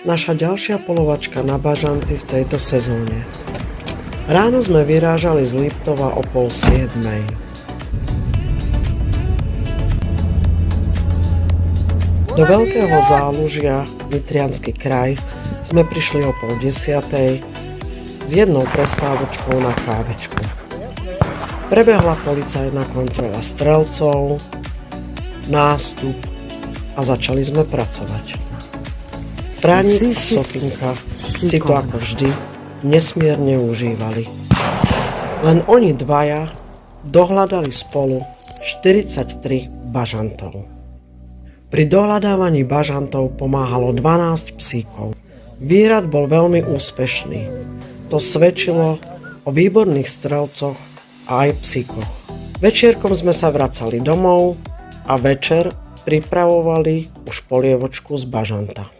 Naša ďalšia polovačka na bažanty v tejto sezóne. Ráno sme vyrážali z Liptova o 6:30. Do Veľkého Zálužia, Nitriansky kraj, sme prišli o 9:30 s jednou prestávočkou na kávečku. Prebehla policajná kontrola strelcov, nástup a začali sme pracovať. Fránik a Sofinka si to ako vždy nesmierne užívali. Len oni dvaja dohľadali spolu 43 bažantov. Pri dohľadávaní bažantov pomáhalo 12 psíkov. Výrad bol veľmi úspešný. To svedčilo o výborných strelcoch a aj psíkoch. Večierkom sme sa vracali domov a večer pripravovali už polievočku z bažanta.